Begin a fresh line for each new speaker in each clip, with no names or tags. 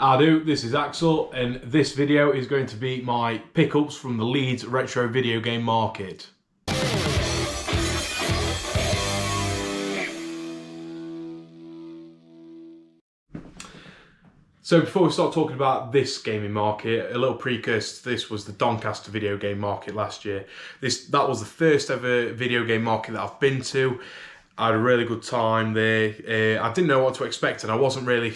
I do, this is Axel, and this video is going to be my pickups from the Leeds Retro Video Game Market. So before we start talking about this gaming market, a little precursor to this was the Doncaster Video Game Market last year. That was the first ever video game market that I've been to. I had a really good time there. I didn't know what to expect, and I wasn't really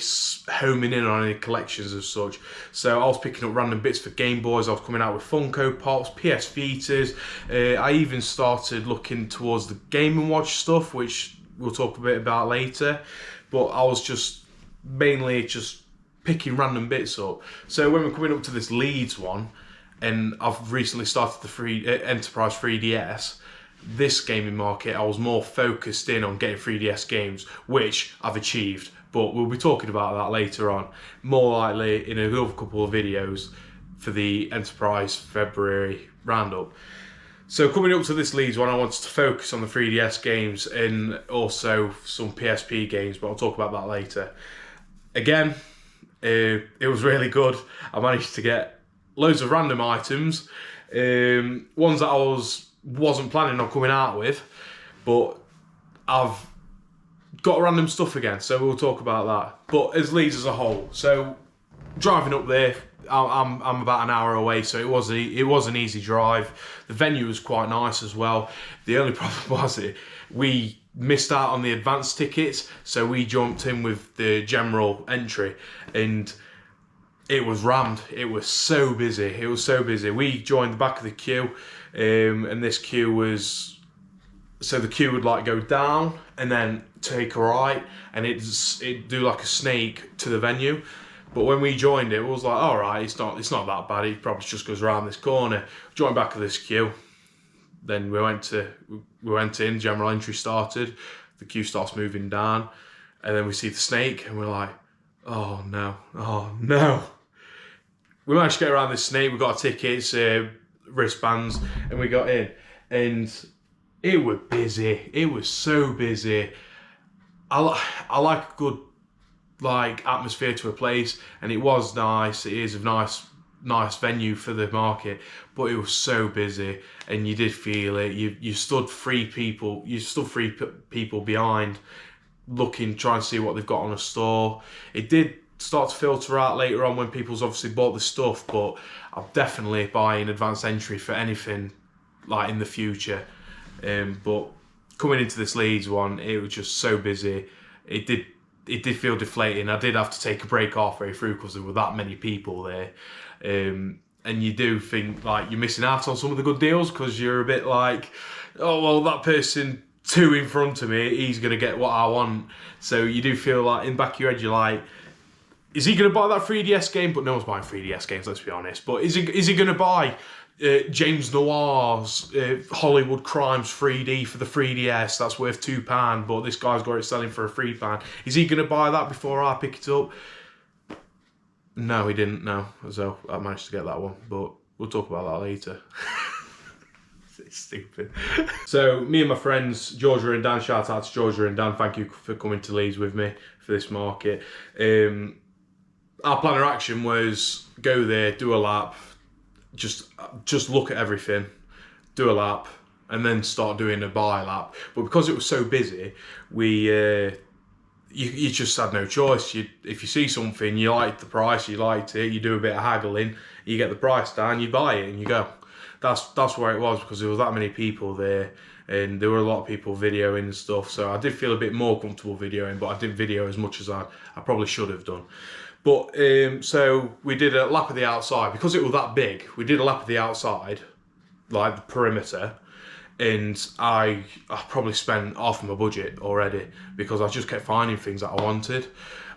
homing in on any collections as such. So I was picking up random bits for Game Boys. I was coming out with Funko Pops, PS Vitas. I even started looking towards the Game & Watch stuff, which we'll talk a bit about later. But I was just mainly just picking random bits up. So when we're coming up to this Leeds one, and I've recently started the free Enterprise 3DS, this gaming market, I was more focused in on getting 3DS games, which I've achieved, but we'll be talking about that later on, more likely in another couple of videos for the Enterprise February roundup. So coming up to this Leeds one, I wanted to focus on the 3DS games and also some PSP games, but I'll talk about that later. Again, it was really good. I managed to get loads of random items, ones that I wasn't planning on coming out with, but I've got random stuff again, so we'll talk about that. But as Leeds as a whole, so driving up there, I'm about an hour away, so it was an easy drive. The venue was quite nice as well. The only problem was we missed out on the advance tickets, so we jumped in with the general entry, and it was rammed. It was so busy. It was so busy. We joined the back of the queue, and this queue was, so the queue would like go down and then take a right, and it'd do like a snake to the venue. But when we joined it was like, all right, it's not that bad. It probably just goes around this corner. Joined back of this queue. Then we went in. General entry started. The queue starts moving down, and then we see the snake, and we're like, oh no, oh no. We managed to get around this snake. We got our tickets, wristbands, and we got in. And it was busy. It was so busy. I like a good atmosphere to a place, and it was nice. It is a nice venue for the market, but it was so busy, and you did feel it. You stood three people behind, looking, trying to see what they've got on a store. It did start to filter out later on when people's obviously bought the stuff, but I'll definitely buy an advanced entry for anything like in the future. But coming into this Leeds one, it was just so busy. It did feel deflating. I did have to take a break halfway through because there were that many people there. And you do think like you're missing out on some of the good deals because you're a bit like, oh well, that person two in front of me, he's gonna get what I want. So you do feel like in the back of your head, you're like, is he gonna buy that 3DS game? But no one's buying 3DS games, let's be honest. But is he gonna buy James Noir's Hollywood Crimes 3D for the 3DS? That's worth £2, but this guy's got it selling for a £3. Is he gonna buy that before I pick it up? No, he didn't. No, so I managed to get that one, but we'll talk about that later. It's stupid. So me and my friends Georgia and Dan, shout out to Georgia and Dan, thank you for coming to Leeds with me for this market. Our plan of action was go there, do a lap, just look at everything, do a lap, and then start doing a buy lap. But because it was so busy, you just had no choice. If you see something, you like the price, you liked it, you do a bit of haggling, you get the price down, you buy it, and you go. That's where it was, because there was that many people there, and there were a lot of people videoing and stuff. So I did feel a bit more comfortable videoing, but I didn't video as much as I probably should have done. But so we did a lap of the outside because it was that big. We did a lap of the outside, like the perimeter. And I probably spent half of my budget already because I just kept finding things that I wanted.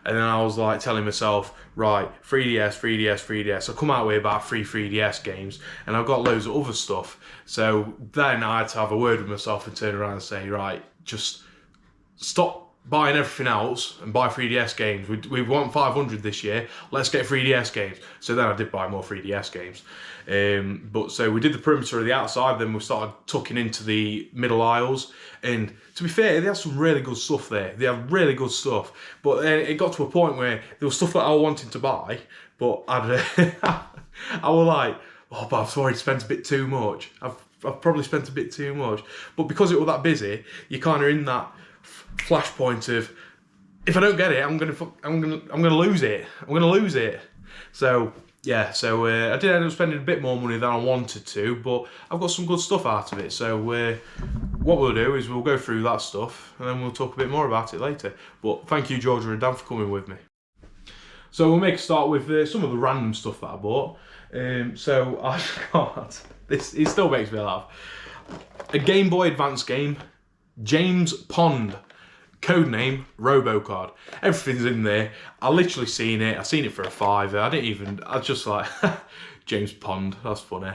And then I was like telling myself, right, 3DS. I come out with about 3 3DS games, and I've got loads of other stuff. So then I had to have a word with myself and turn around and say, right, just stop buying everything else and buy 3DS games. We want 500 this year. Let's get 3DS games. So then I did buy more 3DS games. But so we did the perimeter of the outside, then we started tucking into the middle aisles. And to be fair, they had some really good stuff there. They have really good stuff. But it got to a point where there was stuff that I wanted to buy, but I was like, oh, but I've already spent a bit too much. I've probably spent a bit too much. But because it was that busy, you're kind of in that flashpoint of, if I don't get it, I'm gonna lose it. I'm gonna lose it. So yeah, so I did end up spending a bit more money than I wanted to, but I've got some good stuff out of it. So what we'll do is we'll go through that stuff and then we'll talk a bit more about it later. But thank you, Georgia and Dan, for coming with me. So we'll make a start with some of the random stuff that I bought. So I've got this. It still makes me laugh. A Game Boy Advance game, James Pond. Codename Robocard. Everything's in there. I literally seen it. I seen it for a £5. I was just like, James Pond, that's funny.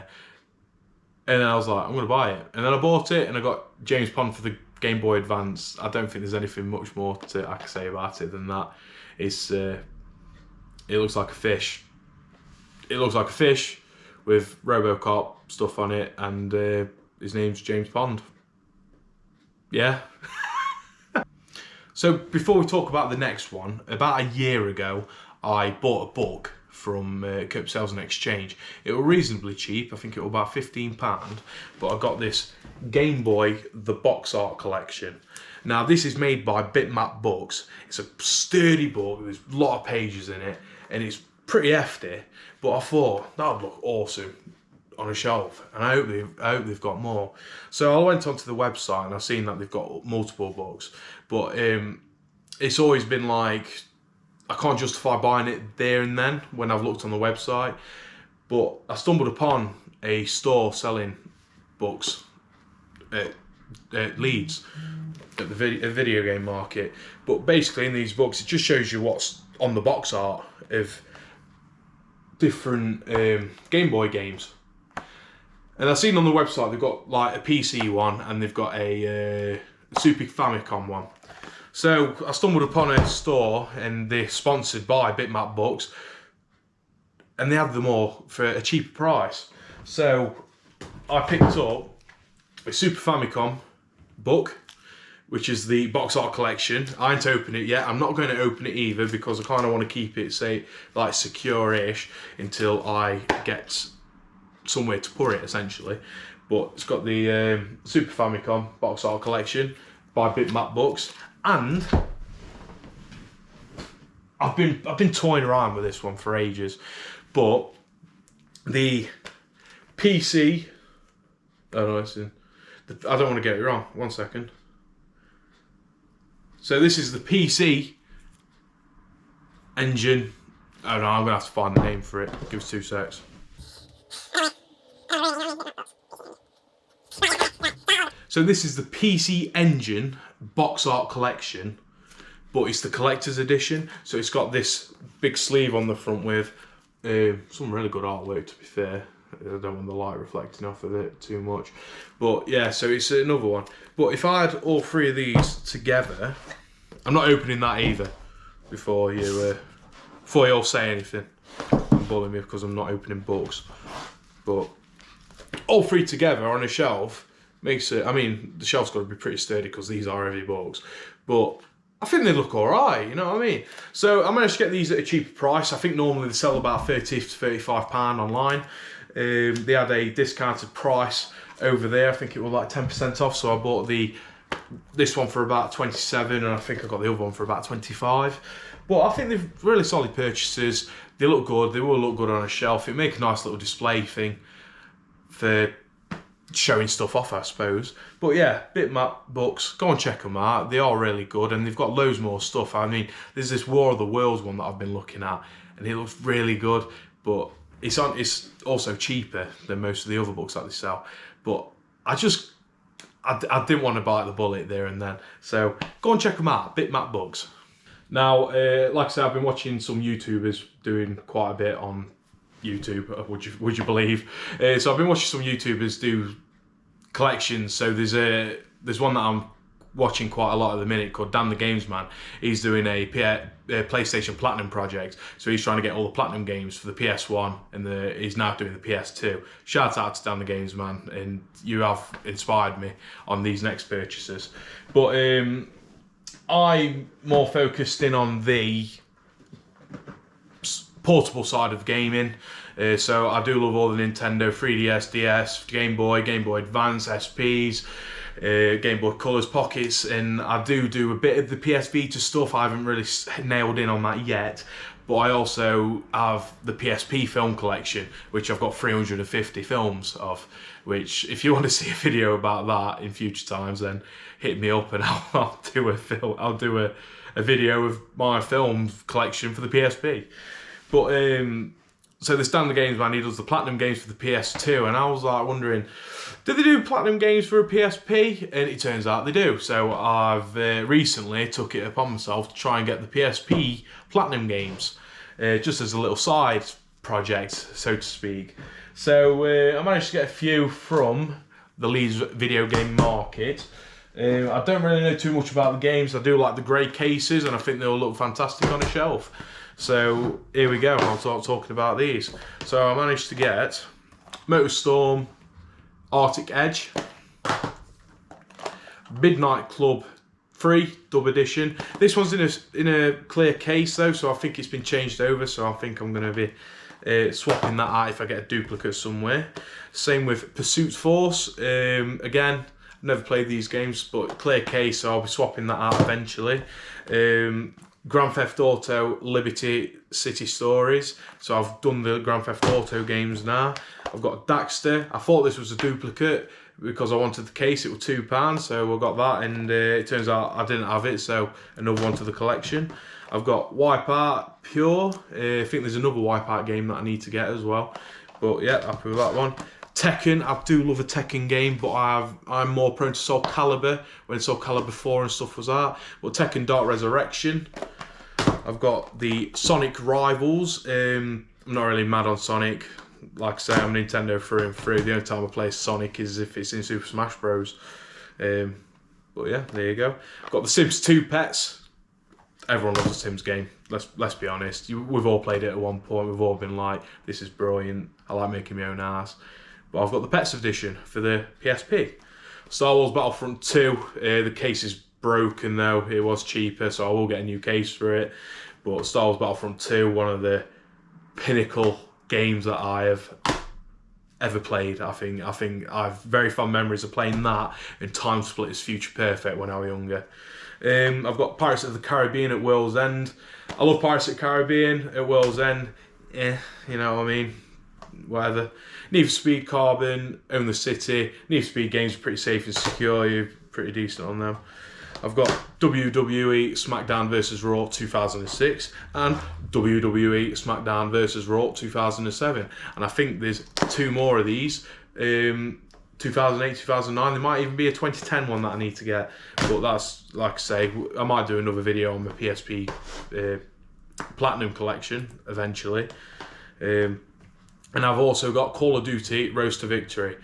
And then I was like, I'm gonna buy it. And then I bought it and I got James Pond for the Game Boy Advance. I don't think there's anything much more I can say about it than that. It's it looks like a fish. It looks like a fish with Robocop stuff on it, and his name's James Pond. Yeah. So before we talk about the next one, about a year ago, I bought a book from Cope Sales and Exchange. It was reasonably cheap. I think it was about £15, but I got this Game Boy, the box art collection. Now this is made by BitMap Books. It's a sturdy book, there's a lot of pages in it, and it's pretty hefty, but I thought that would look awesome on a shelf, and I hope they've got more. So I went onto the website and I've seen that they've got multiple books, but it's always been like, I can't justify buying it there and then when I've looked on the website. But I stumbled upon a store selling books at Leeds, at the video game market. But basically in these books, it just shows you what's on the box art of different Game Boy games. And I've seen on the website they've got like a PC one and they've got a Super Famicom one. So I stumbled upon a store and they're sponsored by BitMap Books, and they have them all for a cheaper price. So I picked up a Super Famicom book, which is the box art collection. I ain't opened it yet. I'm not going to open it either because I kind of want to keep it, say, like secure-ish until I get somewhere to put it, essentially. But it's got the Super Famicom box art collection by BitMap Books, and I've been toying around with this one for ages, but the PC. Oh no, I don't want to get it wrong. 1 second. So this is the PC engine. I don't know. I'm gonna have to find the name for it. Give us 2 secs. So this is the PC Engine box art collection, but it's the collector's edition. So it's got this big sleeve on the front with some really good artwork, to be fair. I don't want the light reflecting off of it too much. But yeah, so it's another one. But if I had all 3 of these together, I'm not opening that either before you all say anything. Don't bully me because I'm not opening books. But all 3 together on a shelf makes it, I mean, the shelf's got to be pretty sturdy because these are heavy books, but I think they look alright, you know what I mean? So I managed to get these at a cheaper price. I think normally they sell about £30 to £35 online. They had a discounted price over there. I think it was like 10% off, so I bought this one for about 27, and I think I got the other one for about 25. But I think they're really solid purchases. They look good. They will look good on a shelf. It make a nice little display thing for showing stuff off, I suppose. But yeah, BitMap Books, go and check them out. They are really good, and they've got loads more stuff. I mean, there's this War of the Worlds one that I've been looking at, and it looks really good, but it's also cheaper than most of the other books that they sell. But I didn't want to bite the bullet there and then. So go and check them out, BitMap Books. Now, like I said, I've been watching some YouTubers doing quite a bit on YouTube, would you believe? So I've been watching some YouTubers do collections. So there's one that I'm watching quite a lot at the minute, called Dan the Games Man. He's doing a PlayStation Platinum project, so he's trying to get all the Platinum games for the PS1, and he's now doing the PS2. Shout out to Dan the Games Man, and you have inspired me on these next purchases. But I'm more focused in on the portable side of gaming. So I do love all the Nintendo 3DS, DS, Game Boy Advance, SPs, Game Boy Colors, Pockets, and I do a bit of the PS Vita stuff. I haven't really nailed in on that yet, but I also have the PSP film collection, which I've got 350 films of, which if you want to see a video about that in future times, then hit me up and I'll do a video of my film collection for the PSP. But so the Dan the Games Man, he does the Platinum games for the PS2, and I was like wondering, do they do Platinum games for a PSP? And it turns out they do. So I've recently took it upon myself to try and get the PSP Platinum games, just as a little side project, so to speak. So I managed to get a few from the Leeds Video Game Market. I don't really know too much about the games. I do like the grey cases, and I think they'll look fantastic on a shelf. So here we go, I'll start talking about these. So I managed to get Motorstorm Arctic Edge, Midnight Club 3 Dub Edition. This one's in a clear case though, so I think it's been changed over, so I think I'm going to be swapping that out if I get a duplicate somewhere. Same with Pursuit Force. Again, never played these games, but clear case, so I'll be swapping that out eventually. Grand Theft Auto Liberty City Stories. So I've done the Grand Theft Auto games now. I've got Daxter. I thought this was a duplicate because I wanted the case. It was £2, so I got that, and it turns out I didn't have it, so another one to the collection. I've got Wipeout Pure. I think there's another Wipeout game that I need to get as well. But yeah, happy with that one. Tekken, I do love a Tekken game, but I'm more prone to Soul Calibur when Soul Calibur 4 and stuff was out. But Tekken Dark Resurrection. I've got the Sonic Rivals. I'm not really mad on Sonic. Like I say, I'm Nintendo through and through. The only time I play Sonic is if it's in Super Smash Bros. But yeah, there you go. I've got the Sims 2 Pets. Everyone loves a Sims game. Let's be honest. We've all played it at one point. We've all been like, this is brilliant. I like making my own ass. But I've got the Pets edition for the PSP. Star Wars Battlefront 2. The case is broken though. It was cheaper, so I will get a new case for it. But Star Wars Battlefront 2, one of the pinnacle games that I have ever played. I think I've very fond memories of playing that and Time Splitters Future Perfect when I was younger. I've got Pirates of the Caribbean at World's End. I love Pirates of the Caribbean at World's End. You know what I mean? Whatever. Need for Speed Carbon, Own the City. Need for Speed games are pretty safe and secure. You're pretty decent on them. I've got WWE SmackDown vs Raw 2006 and WWE SmackDown vs Raw 2007. And I think there's two more of these. 2008, 2009. There might even be a 2010 one that I need to get. But that's, like I say, I might do another video on my PSP Platinum collection eventually. And I've also got Call of Duty Road to Victory.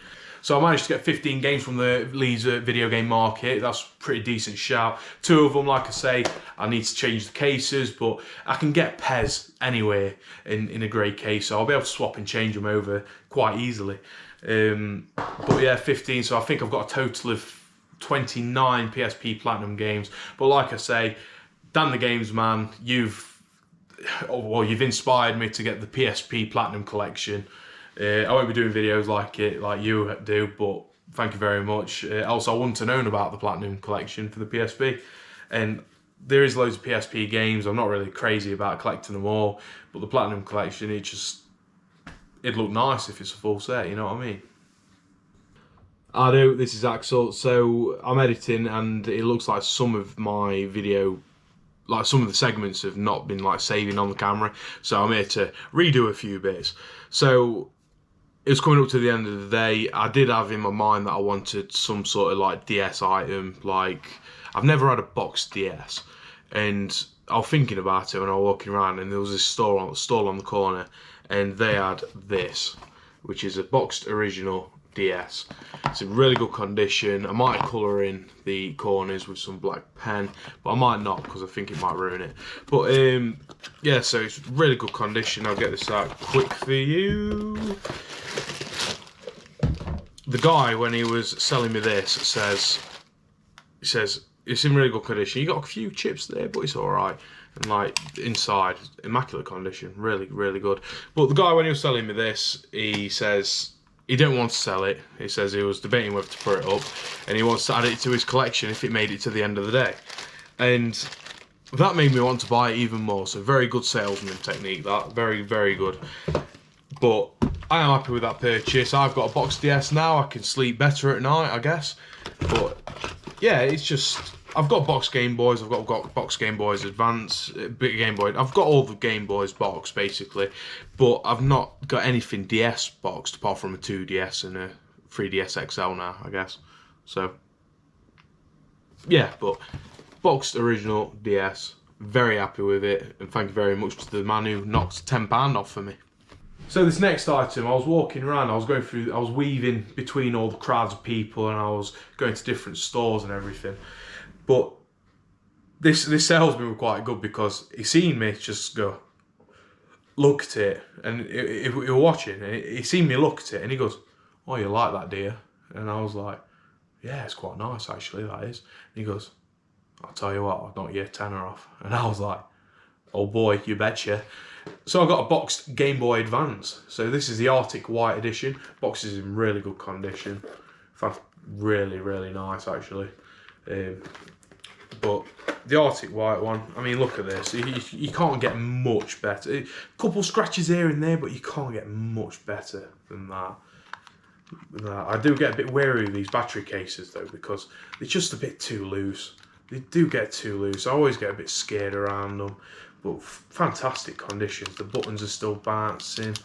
So I managed to get 15 games from the Leeds Video Game Market. That's a pretty decent shout. 2 of them, like I say, I need to change the cases, but I can get PES anywhere in a grey case, so I'll be able to swap and change them over quite easily. But yeah, 15, so I think I've got a total of 29 PSP Platinum games. But like I say, Dan the Games Man, you've inspired me to get the PSP Platinum collection. I won't be doing videos like you do, but thank you very much. Also, I wanted to know about the Platinum collection for the PSP, and there is loads of PSP games. I'm not really crazy about collecting them all, but the Platinum collection, it'd look nice if it's a full set, you know what I mean? I do, this is Axel. So I'm editing, and it looks like some of my video, like some of the segments have not been like saving on the camera, so I'm here to redo a few bits. So it's coming up to the end of the day. I did have in my mind that I wanted some sort of like DS item. Like, I've never had a boxed DS, and I was thinking about it when I was walking around, and there was this stall on the corner, and they had this, which is a boxed original DS. It's in really good condition. I might colour in the corners with some black pen, but I might not because I think it might ruin it. But yeah, so it's really good condition. I'll get this out quick for you. The guy, when he was selling me this, says it's in really good condition. You got a few chips there, but it's all right. And like inside, immaculate condition, really, really good. But the guy, when he was selling me this, he says he didn't want to sell it. He says he was debating whether to put it up, and he wants to add it to his collection if it made it to the end of the day. And that made me want to buy it even more. So very good salesman technique, that. Very, very good. But I am happy with that purchase. I've got a box DS now. I can sleep better at night, I guess. But yeah, it's just, I've got box Game Boys. I've got box Game Boys Advance, big Game Boy. I've got all the Game Boys boxed basically, but I've not got anything DS boxed apart from a 2DS and a 3DS XL now, I guess. So yeah, but boxed original DS. Very happy with it, and thank you very much to the man who knocked £10 off for me. So this next item, I was walking around, I was weaving between all the crowds of people, and I was going to different stores and everything. But this salesman was quite good because he seen me just go, look at it, and he was watching, and he seen me look at it, and he goes, oh, you like that, do you? And I was like, yeah, it's quite nice actually, that is. And he goes, I'll tell you what, I'll knock you a tenner off. And I was like, oh boy, you betcha. So I got a boxed Game Boy Advance. So this is the Arctic White edition. Box is in really good condition. Really, really nice actually. But the Arctic White one, I mean, look at this. You can't get much better. A couple scratches here and there, but you can't get much better than that. I do get a bit wary of these battery cases though, because they're just a bit too loose. They do get too loose. I always get a bit scared around them. But fantastic conditions. The buttons are still bouncing.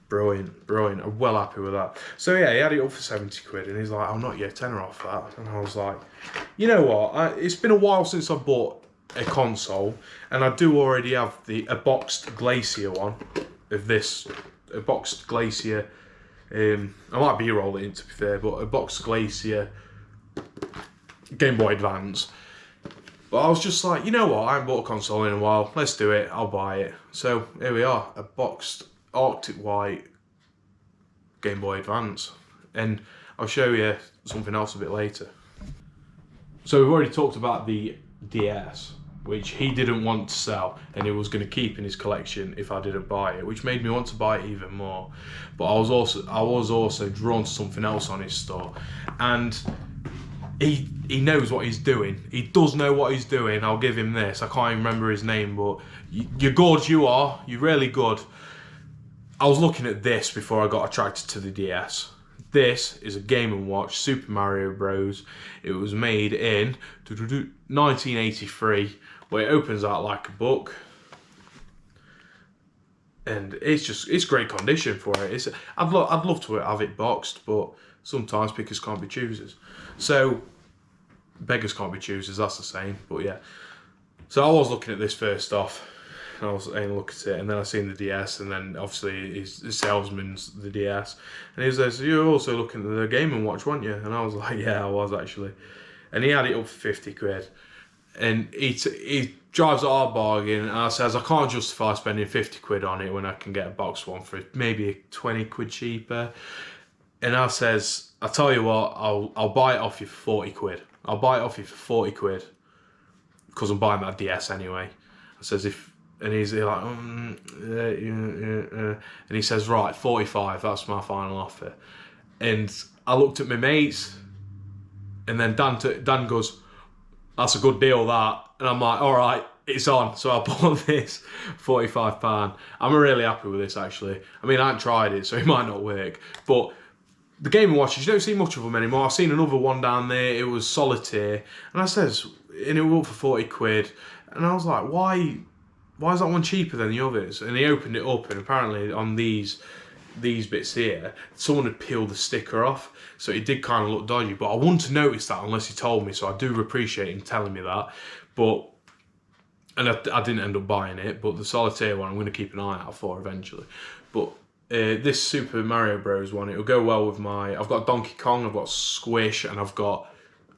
Brilliant, brilliant. I'm well happy with that. So yeah, he had it up for 70 quid, and he's like, I'll knock you a tenner off that. And I was like, you know what? It's been a while since I bought a console, and I do already have a boxed Glacier one of this. A boxed Glacier. I might B-roll it in, to be fair, but a boxed Glacier Game Boy Advance. But I was just like, you know what, I haven't bought a console in a while, let's do it, I'll buy it. So here we are, a boxed Arctic White Game Boy Advance. And I'll show you something else a bit later. So we've already talked about the DS, which he didn't want to sell, and he was going to keep in his collection if I didn't buy it, which made me want to buy it even more. But I was also drawn to something else on his store, and he knows what he's doing. He does know what he's doing. I'll give him this. I can't even remember his name, but you're good. You are. You're really good. I was looking at this before I got attracted to the DS. This is a Game & Watch Super Mario Bros. It was made in 1983, where it opens out like a book. And it's great condition for it. I'd love to have it boxed, but sometimes pickers can't be choosers. So beggars can't be choosers, that's the saying. But yeah. So I was looking at this first off. And I was having a look at it, and then I seen the DS, and then obviously the salesman's the DS, and he says, "You're also looking at the Game & Watch, weren't you?" And I was like, "Yeah, I was actually." And he had it up for 50 quid, and he drives a hard bargain, and I says, "I can't justify spending 50 quid on it when I can get a box one for maybe 20 quid cheaper." And I says, "I tell you what, I'll buy it off you for 40 quid. I'll buy it off you for 40 quid because I'm buying that DS anyway." I says, and he's like, and he says, right, 45, that's my final offer. And I looked at my mates, and then Dan goes, that's a good deal, that. And I'm like, all right, it's on. So I bought this, £45. I'm really happy with this, actually. I mean, I haven't tried it, so it might not work. But the Game & Watches, you don't see much of them anymore. I've seen another one down there, it was Solitaire. And I says, and it was up for 40 quid. And I was like, why is that one cheaper than the others? And he opened it up, and apparently on these bits here, someone had peeled the sticker off, so it did kind of look dodgy. But I wouldn't have noticed that unless he told me, so I do appreciate him telling me that. And I didn't end up buying it, but the Solitaire one I'm going to keep an eye out for eventually. But this Super Mario Bros. One, it'll go well with my... I've got Donkey Kong, I've got Squish, and I think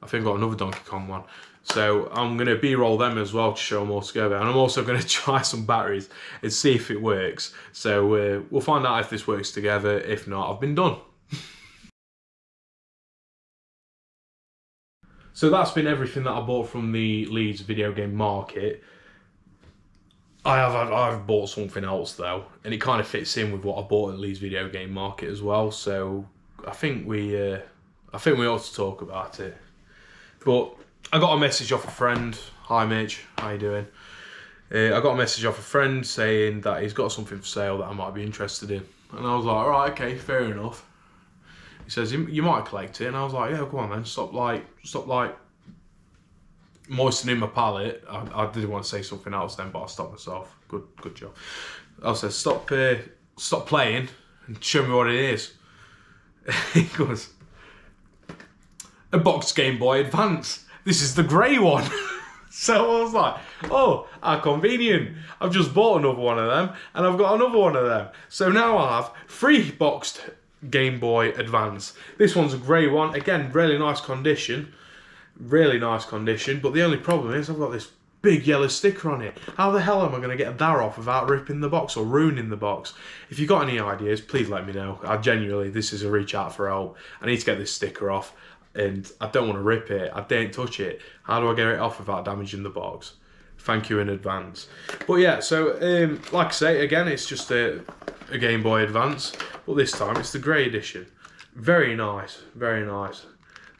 I've got another Donkey Kong one. So I'm going to B-roll them as well to show them all together. And I'm also going to try some batteries and see if it works. So we'll find out if this works together. If not, I've been done. So that's been everything that I bought from the Leeds Video Game Market. I've bought something else though, and it kind of fits in with what I bought at Leeds Video Game Market as well. So I think we ought to talk about it. But I got a message off a friend. Hi Mitch, how you doing? I got a message off a friend saying that he's got something for sale that I might be interested in, and I was like, all right, okay, fair enough. He says, you might collect it, and I was like, yeah, come on then, stop moistening my palate. I didn't want to say something else then, but I stopped myself. Good job. I said, stop playing and show me what it is. He goes, a boxed Game Boy Advance. This is the grey one. So I was like, oh, how convenient. I've just bought another one of them, and I've got another one of them. So now I have 3 boxed Game Boy Advance. This one's a grey one. Again, really nice condition. Really nice condition. But the only problem is I've got this big yellow sticker on it. How the hell am I going to get that off without ripping the box or ruining the box? If you've got any ideas, please let me know. I genuinely, this is a reach out for help. I need to get this sticker off, and I don't want to rip it. I daren't touch it. How do I get it off without damaging the box? Thank you in advance. But yeah, so like I say, again, it's just a Game Boy Advance, but this time it's the grey edition. Very nice, very nice.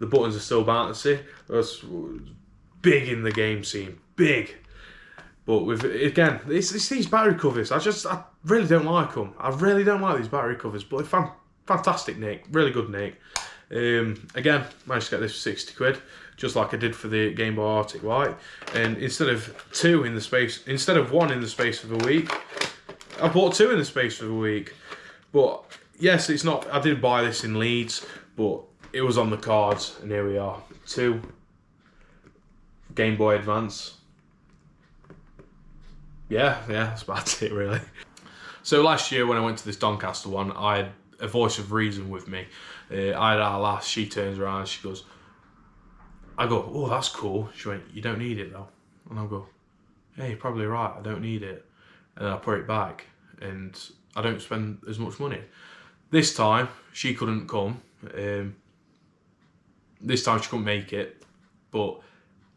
The buttons are still bouncy. That's big in the game scene, big. But with, again, it's these battery covers. I really don't like them. I really don't like these battery covers, but they're fantastic nick, really good nick. Again, managed to get this for 60 quid, just like I did for the Game Boy Arctic White. And instead of one in the space of a week, I bought 2 in the space of a week. But yes, it's not. I did buy this in Leeds, but it was on the cards, and here we are. 2 Game Boy Advance. Yeah, that's about it really. So last year when I went to this Doncaster one, I had a voice of reason with me. I had our lass, she turns around and she goes, I go, oh, that's cool. She went, you don't need it though. And I go, yeah, you're probably right, I don't need it. And I put it back, and I don't spend as much money. This time, she couldn't come. This time she couldn't make it, but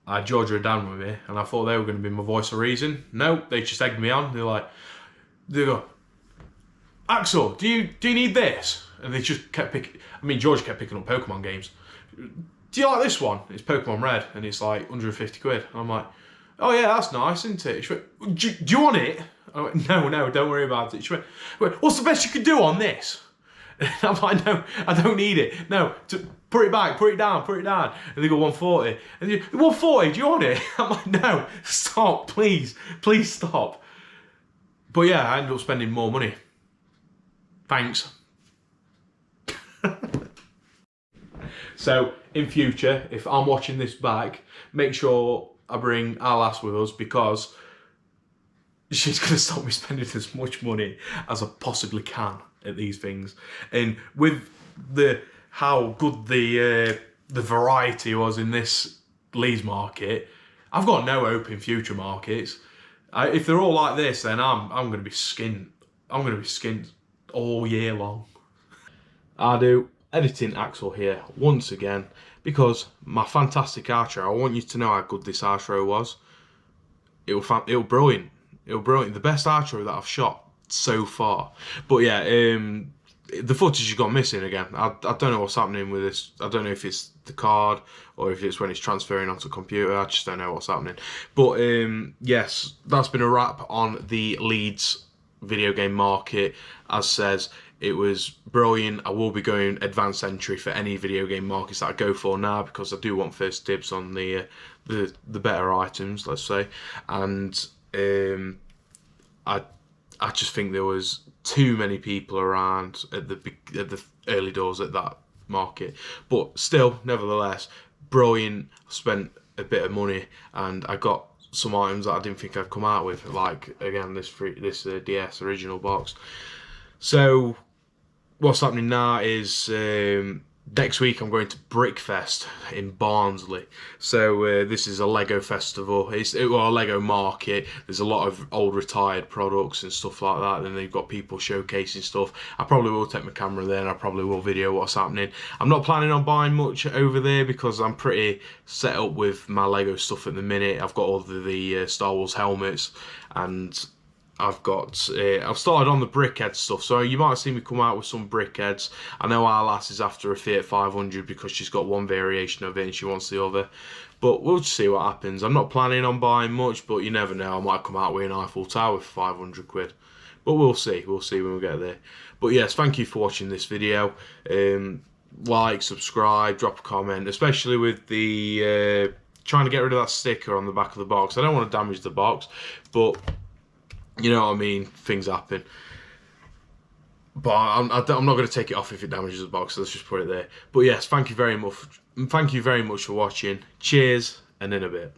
I had Georgia and Dan with me, and I thought they were going to be my voice of reason. No, they just egged me on. They go, Axel, do you need this? And they just kept picking. I mean, George kept picking up Pokemon games. Do you like this one? It's Pokemon Red, and it's like 150 quid. And I'm like, oh yeah, that's nice, isn't it? She went, do you want it? I went, no, don't worry about it. She went, what's the best you could do on this? And I'm like, no, I don't need it. No, put it back, put it down. And they go 140. And you, 140, do you want it? I'm like, no, stop, please stop. But yeah, I ended up spending more money. Thanks. So in future, if I'm watching this back, make sure I bring our lass with us, because she's going to stop me spending as much money as I possibly can at these things. And with how good the variety was in this Leeds market, I've got no hope in future markets. If they're all like this, then I'm going to be skint. I'm going to be skint all year long. I do editing Axel here once again, because my fantastic outro, I want you to know how good this outro was. It was brilliant. It was brilliant. The best outro that I've shot so far. But yeah, the footage you got missing again. I don't know what's happening with this. I don't know if it's the card or if it's when it's transferring onto a computer. I just don't know what's happening. But yes, that's been a wrap on the Leeds Video Game Market. As says, it was brilliant. I will be going advanced entry for any video game markets that I go for now, because I do want first dibs on the better items, let's say. And I just think there was too many people around at the early doors at that market. But still, nevertheless, brilliant. Spent a bit of money, and I got some items that I didn't think I'd come out with, like again this DS original box. So what's happening now is next week I'm going to Brickfest in Barnsley. So this is a Lego festival. It's a Lego market. There's a lot of old retired products and stuff like that. Then they've got people showcasing stuff. I probably will take my camera there and I probably will video what's happening. I'm not planning on buying much over there because I'm pretty set up with my Lego stuff at the minute. I've got all the Star Wars helmets, and I've started on the brickhead stuff, so you might see me come out with some brickheads. I know our lass is after a Fiat 500 because she's got one variation of it and she wants the other. But we'll just see what happens. I'm not planning on buying much, but you never know. I might come out with an Eiffel Tower for 500 quid. But we'll see. We'll see when we get there. But yes, thank you for watching this video. Like, subscribe, drop a comment, especially with the trying to get rid of that sticker on the back of the box. I don't want to damage the box, but you know what I mean, things happen. But I'm not going to take it off if it damages the box, so let's just put it there. But yes, thank you very much for watching. Cheers, and in a bit.